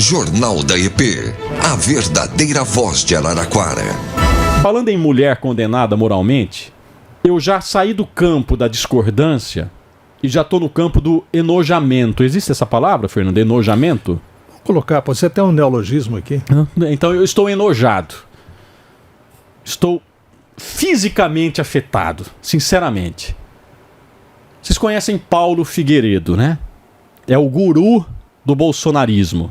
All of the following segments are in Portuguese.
Jornal da EP, a verdadeira voz de Araraquara. Falando em mulher condenada moralmente, eu já saí do campo da discordância e já estou no campo do enojamento. Existe essa palavra, Fernando? Enojamento? Vou colocar, pode ser até um neologismo aqui. Então eu estou enojado. Estou fisicamente afetado, sinceramente. Vocês conhecem Paulo Figueiredo, né? É o guru do bolsonarismo.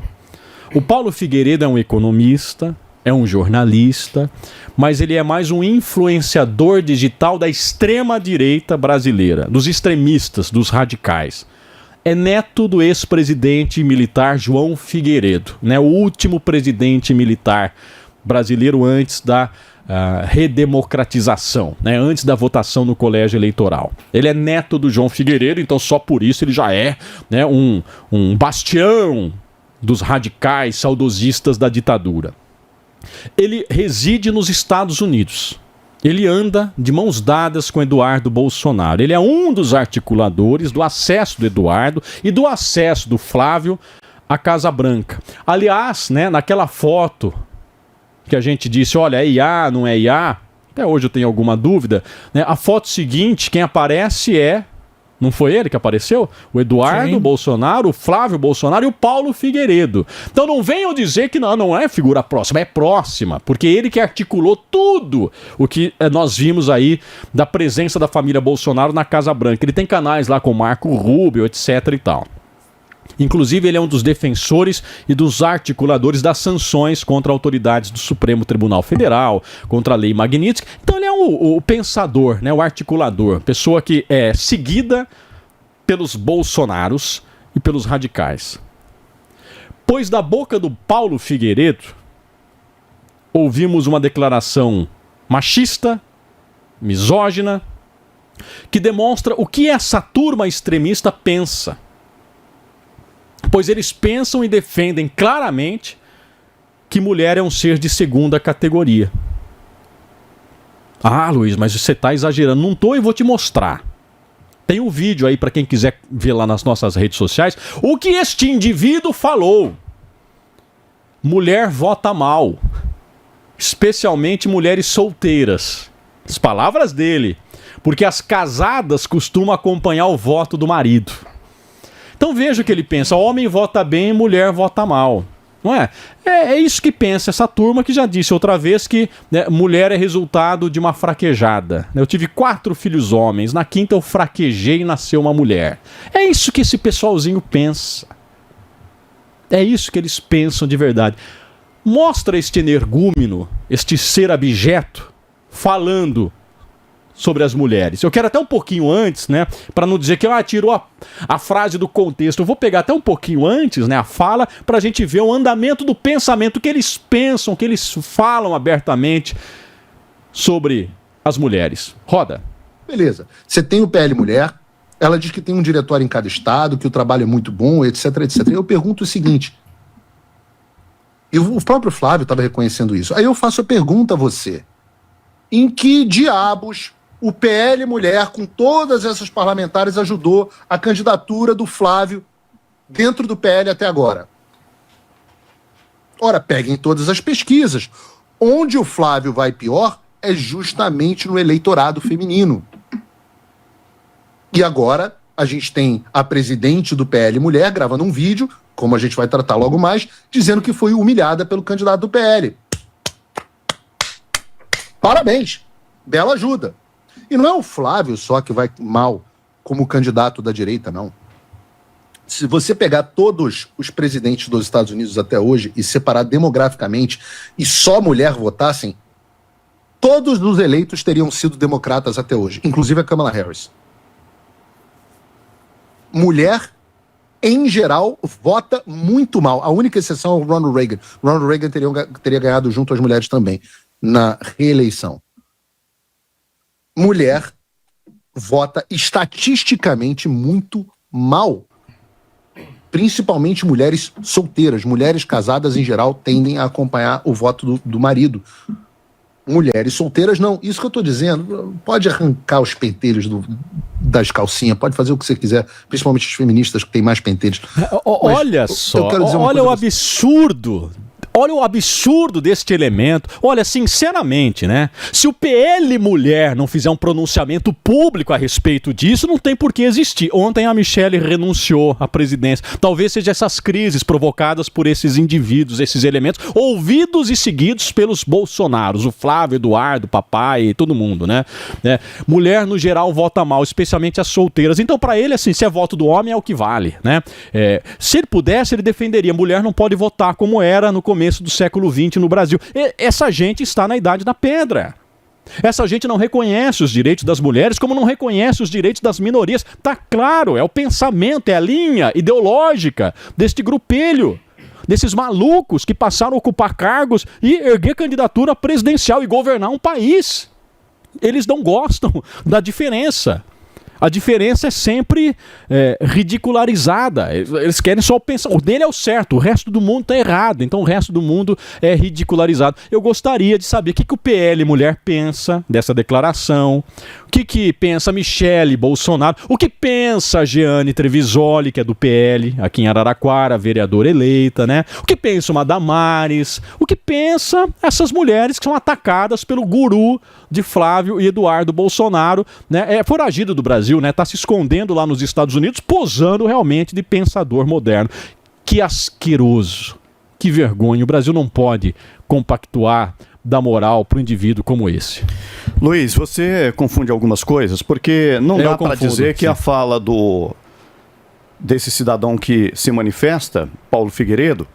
O Paulo Figueiredo é um economista, é um jornalista, mas ele é mais um influenciador digital da extrema-direita brasileira, dos extremistas, dos radicais. É neto do ex-presidente militar João Figueiredo, né? O último presidente militar brasileiro antes da redemocratização, né? Antes da votação no colégio eleitoral. Ele é neto do João Figueiredo, então só por isso ele já é, né, um bastião dos radicais saudosistas da ditadura. Ele reside nos Estados Unidos. Ele anda de mãos dadas com Eduardo Bolsonaro. Ele é um dos articuladores do acesso do Eduardo e do acesso do Flávio à Casa Branca. Aliás, né, naquela foto que a gente disse, olha, é IA, não é IA? Até hoje eu tenho alguma dúvida, né? A foto seguinte, quem aparece não foi ele que apareceu? O Eduardo Bolsonaro, o Flávio Bolsonaro e o Paulo Figueiredo. Então não venham dizer que não é figura próxima, é próxima, porque ele que articulou tudo o que nós vimos aí da presença da família Bolsonaro na Casa Branca. Ele tem canais lá com Marco Rubio, etc e tal. Inclusive, ele é um dos defensores e dos articuladores das sanções contra autoridades do Supremo Tribunal Federal, contra a Lei Magnitsky. Então, ele é o pensador, né, o articulador, pessoa que é seguida pelos bolsonaros e pelos radicais. Pois da boca do Paulo Figueiredo, ouvimos uma declaração machista, misógina, que demonstra o que essa turma extremista pensa. Pois eles pensam e defendem claramente que mulher é um ser de segunda categoria. Ah, Luiz, mas você está exagerando. Não estou e vou te mostrar. Tem um vídeo aí para quem quiser ver lá nas nossas redes sociais. O que este indivíduo falou. Mulher vota mal. Especialmente mulheres solteiras. As palavras dele. Porque as casadas costumam acompanhar o voto do marido. Então veja o que ele pensa, homem vota bem, mulher vota mal. Não é? É isso que pensa essa turma que já disse outra vez que, né, mulher é resultado de uma fraquejada. Eu tive 4 filhos homens, na quinta eu fraquejei e nasceu uma mulher. É isso que esse pessoalzinho pensa. É isso que eles pensam de verdade. Mostra este energúmeno, este ser abjeto, falando sobre as mulheres. Eu quero até um pouquinho antes, né, para não dizer que tirou a frase do contexto. Eu vou pegar até um pouquinho antes, né, a fala, para a gente ver o andamento do pensamento que eles pensam, que eles falam abertamente sobre as mulheres. Roda. Beleza. Você tem o PL Mulher, ela diz que tem um diretório em cada estado, que o trabalho é muito bom, etc, etc. Eu pergunto o seguinte, e o próprio Flávio estava reconhecendo isso. Aí eu faço a pergunta a você. Em que diabos o PL Mulher, com todas essas parlamentares, ajudou a candidatura do Flávio dentro do PL até agora? Ora, peguem todas as pesquisas. Onde o Flávio vai pior é justamente no eleitorado feminino. E agora a gente tem a presidente do PL Mulher gravando um vídeo, como a gente vai tratar logo mais, dizendo que foi humilhada pelo candidato do PL. Parabéns, bela ajuda. E não é o Flávio só que vai mal como candidato da direita, não. Se você pegar todos os presidentes dos Estados Unidos até hoje e separar demograficamente e só mulher votassem, todos os eleitos teriam sido democratas até hoje, inclusive a Kamala Harris. Mulher, em geral, vota muito mal. A única exceção é o Ronald Reagan. Ronald Reagan teria ganhado junto às mulheres também na reeleição. Mulher vota estatisticamente muito mal. Principalmente mulheres solteiras. Mulheres casadas, em geral, tendem a acompanhar o voto do marido. mulheres solteiras, não. Isso que eu estou dizendo, pode arrancar os pentelhos das calcinhas, pode fazer o que você quiser, principalmente os feministas que têm mais pentelhos. Olha só, olha o absurdo. Olha o absurdo deste elemento. Olha, sinceramente, né? Se o PL Mulher não fizer um pronunciamento público a respeito disso, não tem por que existir. Ontem a Michelle renunciou à presidência. Talvez seja essas crises provocadas por esses indivíduos, esses elementos, ouvidos e seguidos pelos Bolsonaros, o Flávio, Eduardo, papai, todo mundo, né? Mulher, no geral, vota mal, especialmente as solteiras. Então, para ele, assim, se é voto do homem, é o que vale, né? Se ele pudesse, ele defenderia. Mulher não pode votar como era no começo do século XX no Brasil. Essa gente está na idade da pedra. Essa gente não reconhece os direitos das mulheres, como não reconhece os direitos das minorias. Tá claro, é o pensamento, é a linha ideológica deste grupelho, desses malucos que passaram a ocupar cargos e erguer candidatura presidencial e governar um país. Eles não gostam da diferença. A diferença é sempre ridicularizada. Eles querem só pensar. O dele é o certo, o resto do mundo está errado. Então o resto do mundo é ridicularizado. Eu gostaria de saber o que o PL Mulher pensa dessa declaração. O que pensa Michelle Bolsonaro. O que pensa Jeane Trevisoli, que é do PL, aqui em Araraquara, vereadora eleita, né? O que pensa uma Damares. O que pensa essas mulheres que são atacadas pelo guru de Flávio e Eduardo Bolsonaro, né? É foragido do Brasil, né? Tá se escondendo lá nos Estados Unidos, posando realmente de pensador moderno. Que asqueroso, que vergonha. O Brasil não pode compactuar da moral para um indivíduo como esse. Luiz, você confunde algumas coisas, porque não dá para dizer que a fala desse cidadão que se manifesta, Paulo Figueiredo,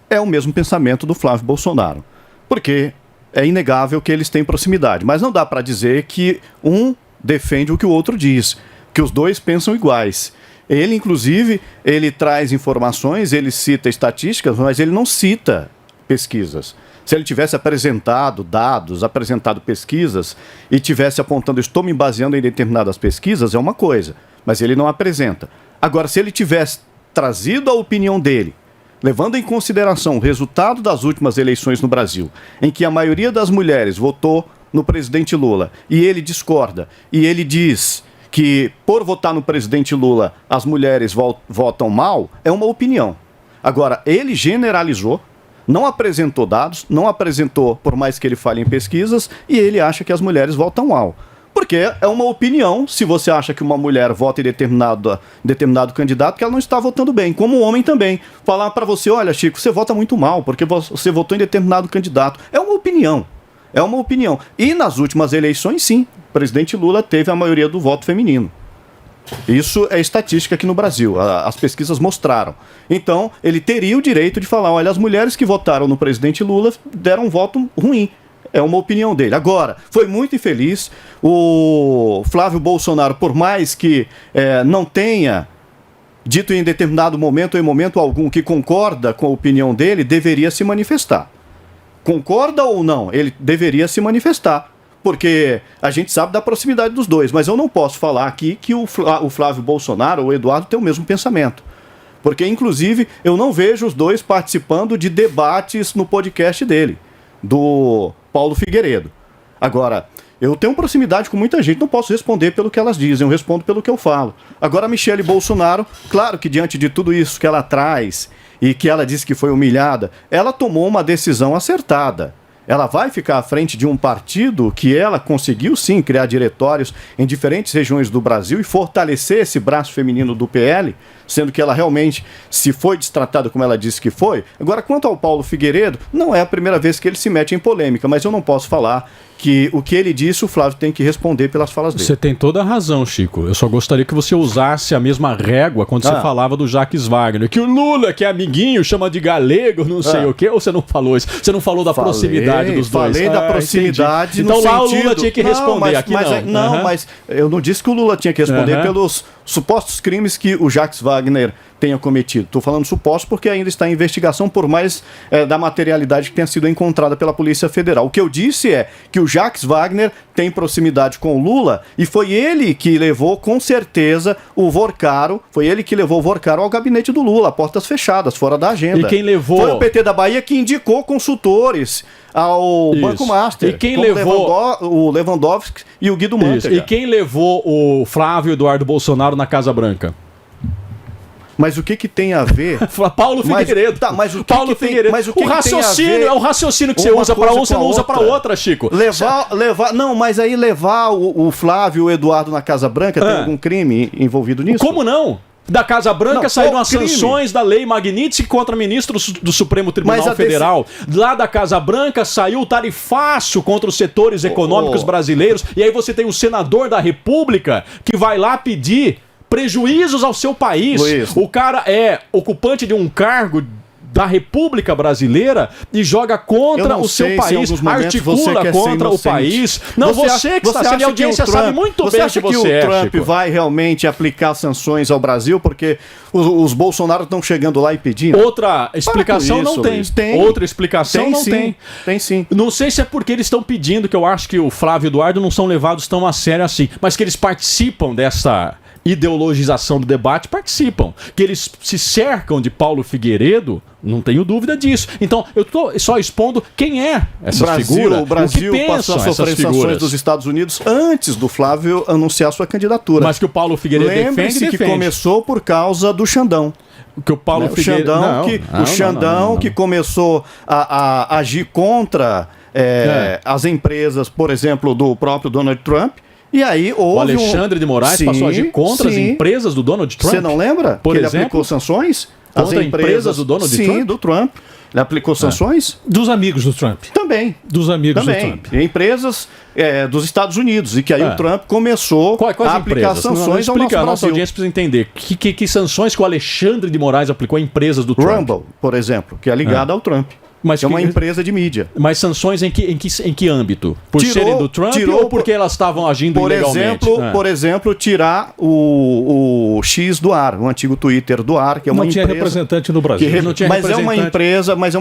é o mesmo pensamento do Flávio Bolsonaro. Porque é inegável que eles têm proximidade, mas não dá para dizer que um defende o que o outro diz, que os dois pensam iguais. Ele, inclusive, ele traz informações, ele cita estatísticas, mas ele não cita pesquisas. Se ele tivesse apresentado dados, apresentado pesquisas e tivesse apontando, estou me baseando em determinadas pesquisas, é uma coisa, mas ele não apresenta. Agora, se ele tivesse trazido a opinião dele, levando em consideração o resultado das últimas eleições no Brasil, em que a maioria das mulheres votou no presidente Lula, e ele discorda, e ele diz que por votar no presidente Lula as mulheres votam mal, é uma opinião. Agora, ele generalizou, não apresentou dados, não apresentou, por mais que ele fale em pesquisas, e ele acha que as mulheres votam mal. Porque é uma opinião, se você acha que uma mulher vota em determinado candidato, que ela não está votando bem, como o homem também. Falar para você, olha, Chico, você vota muito mal, porque você votou em determinado candidato. É uma opinião. É uma opinião. E nas últimas eleições, sim, o presidente Lula teve a maioria do voto feminino. Isso é estatística aqui no Brasil, as pesquisas mostraram. Então, ele teria o direito de falar, olha, as mulheres que votaram no presidente Lula deram um voto ruim. É uma opinião dele. Agora, foi muito infeliz. O Flávio Bolsonaro, por mais que não tenha dito em determinado momento ou em momento algum que concorda com a opinião dele, deveria se manifestar. Concorda ou não? Ele deveria se manifestar. Porque a gente sabe da proximidade dos dois, mas eu não posso falar aqui que o Flávio Bolsonaro ou o Eduardo têm o mesmo pensamento. Porque, inclusive, eu não vejo os dois participando de debates no podcast dele, do Paulo Figueiredo. Agora, eu tenho proximidade com muita gente, não posso responder pelo que elas dizem, eu respondo pelo que eu falo. Agora, a Michelle Bolsonaro, claro que diante de tudo isso que ela traz e que ela disse que foi humilhada, ela tomou uma decisão acertada. Ela vai ficar à frente de um partido que ela conseguiu, sim, criar diretórios em diferentes regiões do Brasil e fortalecer esse braço feminino do PL, sendo que ela realmente se foi destratada como ela disse que foi. Agora, quanto ao Paulo Figueiredo, não é a primeira vez que ele se mete em polêmica, mas eu não posso falar que o que ele disse, o Flávio tem que responder pelas falas dele. Você tem toda a razão, Chico. Eu só gostaria que você usasse a mesma régua quando você falava do Jacques Wagner. Que o Lula, que é amiguinho, chama de galego, não sei o quê. Ou você não falou isso? Você não falou da proximidade dos dois? Falei da proximidade no então lá sentido... o Lula tinha que responder, aqui não. Mas eu não disse que o Lula tinha que responder pelos supostos crimes que o Jacques Wagner tenha cometido. Estou falando suposto porque ainda está em investigação, por mais da materialidade que tenha sido encontrada pela Polícia Federal. O que eu disse é que o Jacques Wagner tem proximidade com o Lula e foi ele que levou, com certeza, o Vorcaro, ao gabinete do Lula, a portas fechadas, fora da agenda. E quem levou... Foi o PT da Bahia que indicou consultores ao Banco Master. E quem levou o Lewandowski e o Guido Mantega. E quem levou o Flávio Eduardo Bolsonaro na Casa Branca? Mas o que tem a ver? Paulo Figueiredo. Mas o que Paulo Figueiredo. Mas o que o raciocínio tem a ver é o raciocínio que você usa para um, você não usa para outra, Chico. Levar o Flávio e o Eduardo na Casa Branca, tem algum crime envolvido nisso? Como não? Da Casa Branca saíram as sanções da Lei Magnitsky contra ministros do Supremo Tribunal Federal. Lá da Casa Branca saiu o tarifaço contra os setores econômicos brasileiros. E aí você tem um senador da República que vai lá pedir prejuízos ao seu país. Luiz. O cara é ocupante de um cargo da República Brasileira e joga contra o seu país, articula contra o país. Não, você que está sendo audiência sabe muito bem que você acha que o Trump vai realmente aplicar sanções ao Brasil porque os Bolsonaro estão chegando lá e pedindo? Outra explicação não tem. Outra explicação não tem. Tem sim. Não sei se é porque eles estão pedindo, que eu acho que o Flávio e o Eduardo não são levados tão a sério assim, mas que eles participam dessa ideologização do debate, participam. Que eles se cercam de Paulo Figueiredo, não tenho dúvida disso. Então, eu estou só expondo quem é essa figura. O Brasil passou a sofrer sanções dos Estados Unidos antes do Flávio anunciar sua candidatura. Mas que o Paulo Figueiredo defende que começou por causa do Xandão. Que o Paulo Figueiredo... O Xandão que começou a agir contra as empresas, por exemplo, do próprio Donald Trump. E aí houve o Alexandre de Moraes passou a agir contra as empresas do Donald Trump. Você não lembra? Por exemplo, ele aplicou sanções? Contra as empresas do Donald Trump? Sim, do Trump. Ele aplicou sanções? Dos amigos do Trump. Também. Dos amigos do Trump. E empresas dos Estados Unidos. E que aí o Trump começou a aplicar sanções ao nosso Brasil. A nossa audiência precisa entender que sanções que o Alexandre de Moraes aplicou a empresas do Trump. Rumble, por exemplo, que é ligada ao Trump. Mas é uma empresa de mídia. Mas sanções em que âmbito? Por serem do Trump ou porque elas estavam agindo ilegalmente? Por exemplo, tirar o X do ar, o antigo Twitter do ar, que é uma empresa... Não tinha representante no Brasil. Mas é uma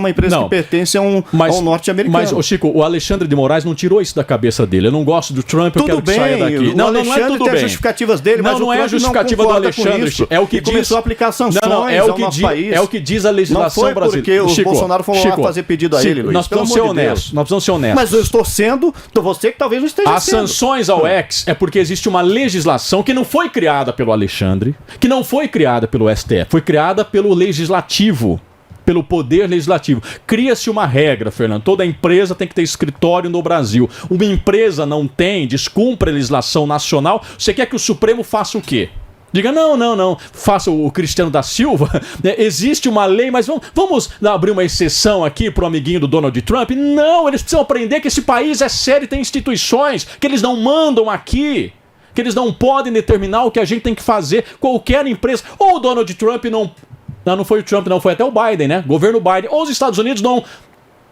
empresa que pertence a um norte-americano. Mas, Chico, o Alexandre de Moraes não tirou isso da cabeça dele. Eu não gosto do Trump, eu quero que saia daqui. Não é tudo bem. Tem as justificativas dele, mas não é a justificativa do Alexandre. É o que começou a aplicar sanções ao nosso país. É o que diz a legislação brasileira. Não foi porque o Bolsonaro foi lá fazer pedido a ele, Luiz. Nós precisamos ser honestos. Nós precisamos ser honestos. Mas eu estou sendo, você que talvez não esteja sendo. As sanções ao ex é porque existe uma legislação que não foi criada pelo Alexandre, que não foi criada pelo STF, foi criada pelo legislativo, pelo poder legislativo. Cria-se uma regra, Fernando. Toda empresa tem que ter escritório no Brasil. Uma empresa não tem, descumpre a legislação nacional. Você quer que o Supremo faça o quê? Diga, não, faça o Cristiano da Silva, existe uma lei, mas vamos abrir uma exceção aqui pro amiguinho do Donald Trump? Não, eles precisam aprender que esse país é sério e tem instituições, que eles não mandam aqui, que eles não podem determinar o que a gente tem que fazer, qualquer empresa. Ou o Donald Trump não foi o Trump, não, foi até o Biden, né? Governo Biden. Ou os Estados Unidos não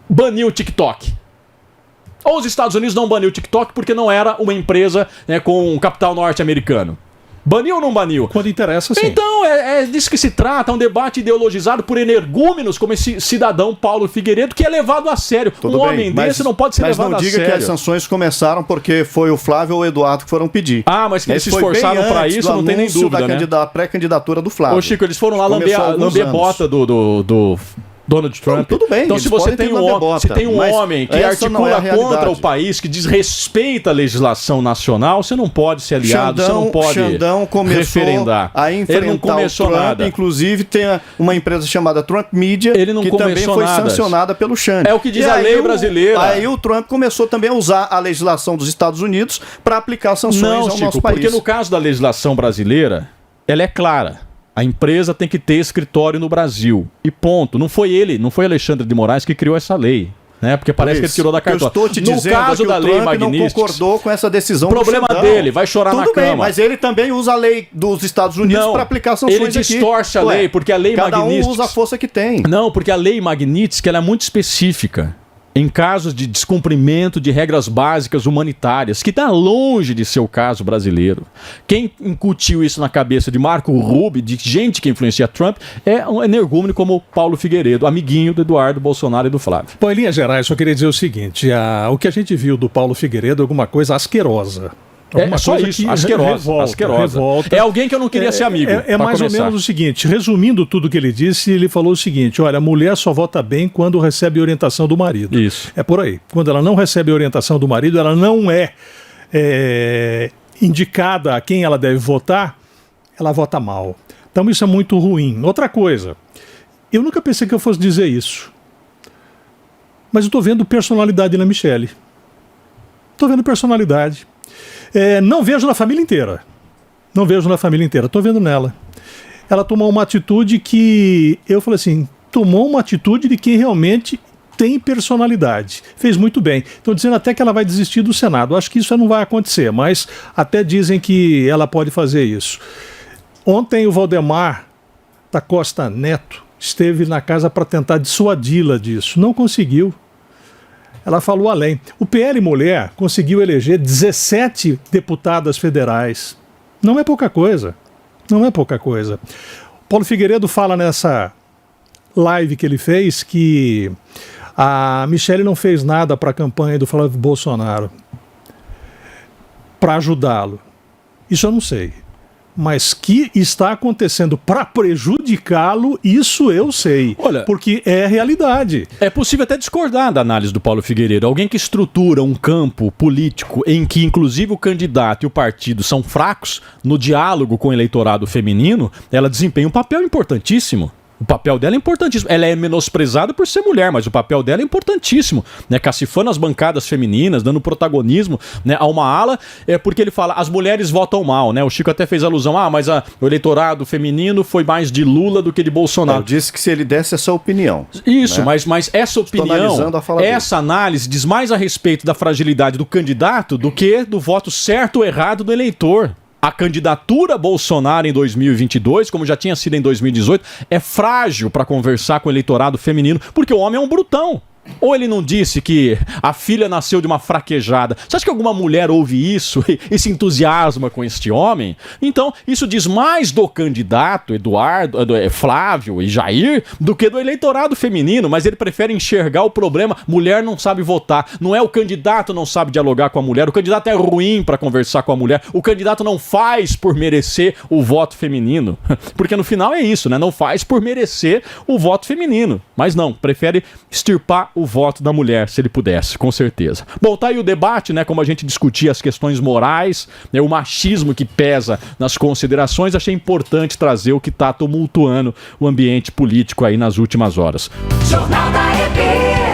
baniu o TikTok. Ou os Estados Unidos não baniu o TikTok porque não era uma empresa, né, com capital norte-americano. Baniu ou não baniu? Quando interessa, sim. Então, é disso que se trata, um debate ideologizado por energúmenos como esse cidadão Paulo Figueiredo, que é levado a sério. Homem desse não pode ser levado a sério. Mas não diga que as sanções começaram porque foi o Flávio ou o Eduardo que foram pedir. Mas que eles se esforçaram para isso, não tem nem dúvida, né? Da pré-candidatura do Flávio. Ô, Chico, eles foram lá lamber bota do Donald Trump. Tudo bem. Então, se você tem um homem que articula contra o país, que desrespeita a legislação nacional, você não pode ser aliado, você não pode referendar. A enfrentar ele não começou o Trump, nada. Inclusive, tem uma empresa chamada Trump Media, que também foi sancionada pelo Xande. É o que diz a lei brasileira. Aí o Trump começou também a usar a legislação dos Estados Unidos para aplicar sanções ao nosso país. Porque no caso da legislação brasileira, ela é clara. A empresa tem que ter escritório no Brasil. E ponto. Não foi Alexandre de Moraes que criou essa lei. Né? Porque parece que ele tirou da cartola. Eu estou te dizendo caso da lei Magnitsky, não concordou com essa decisão. Problema dele, vai chorar na cama. Tudo bem, mas ele também usa a lei dos Estados Unidos para aplicar sanções aqui. Ele distorce a lei, porque a lei Magnitsky... Cada um usa a força que tem. Não, porque a lei Magnitsky ela é muito específica. em casos de descumprimento de regras básicas humanitárias, que está longe de ser o caso brasileiro. Quem incutiu isso na cabeça de Marco Rubio, de gente que influencia Trump, é um energúmeno como Paulo Figueiredo, amiguinho do Eduardo Bolsonaro e do Flávio. Bom, em linhas gerais, só queria dizer o seguinte, o que a gente viu do Paulo Figueiredo é alguma coisa asquerosa. É só isso, asquerosa. Revolta. É alguém que eu não queria ser amigo. É mais ou menos o seguinte, resumindo tudo que ele disse, ele falou o seguinte, olha, a mulher só vota bem quando recebe orientação do marido. Isso. É por aí. Quando ela não recebe orientação do marido, ela não é indicada a quem ela deve votar, ela vota mal. Então isso é muito ruim. Outra coisa, eu nunca pensei que eu fosse dizer isso, mas eu estou vendo personalidade na Michelle. Estou vendo personalidade. Não vejo na família inteira. Não vejo na família inteira. Estou vendo nela. Ela tomou uma atitude que eu falei assim, tomou uma atitude de quem realmente tem personalidade. Fez muito bem. Estão dizendo até que ela vai desistir do Senado. Acho que isso não vai acontecer, mas até dizem que ela pode fazer isso. Ontem o Valdemar da Costa Neto esteve na casa para tentar dissuadi-la disso. Não conseguiu. Ela falou além. O PL Mulher conseguiu eleger 17 deputadas federais. Não é pouca coisa. Não é pouca coisa. Paulo Figueiredo fala nessa live que ele fez que a Michelle não fez nada para a campanha do Flávio Bolsonaro para ajudá-lo. Isso eu não sei. Mas que está acontecendo para prejudicá-lo, isso eu sei. Olha, porque é realidade. É possível até discordar da análise do Paulo Figueiredo. Alguém que estrutura um campo político em que inclusive o candidato e o partido são fracos no diálogo com o eleitorado feminino, ela desempenha um papel importantíssimo. O papel dela é importantíssimo. Ela é menosprezada por ser mulher, mas o papel dela é importantíssimo, né? Cacifando as bancadas femininas, dando protagonismo, né, a uma ala, porque ele fala, as mulheres votam mal, né? O Chico até fez alusão, mas o eleitorado feminino foi mais de Lula do que de Bolsonaro. Eu disse que se ele desse essa opinião. Isso, né? mas essa opinião, essa análise diz mais a respeito da fragilidade do candidato do que do voto certo ou errado do eleitor. A candidatura Bolsonaro em 2022, como já tinha sido em 2018, é frágil para conversar com o eleitorado feminino, porque o homem é um brutão. Ou ele não disse que a filha nasceu de uma fraquejada? Você acha que alguma mulher ouve isso e se entusiasma com este homem? Então, isso diz mais do candidato Flávio e Jair do que do eleitorado feminino, mas ele prefere enxergar o problema. Mulher não sabe votar. Não é o candidato não sabe dialogar com a mulher. O candidato é ruim para conversar com a mulher. O candidato não faz por merecer o voto feminino. Porque no final é isso, né? Não faz por merecer o voto feminino. Mas não, prefere extirpar o voto da mulher, se ele pudesse, com certeza. Bom, tá aí o debate, né? Como a gente discutia as questões morais, né, o machismo que pesa nas considerações, achei importante trazer o que tá tumultuando o ambiente político aí nas últimas horas. Jornal da EB.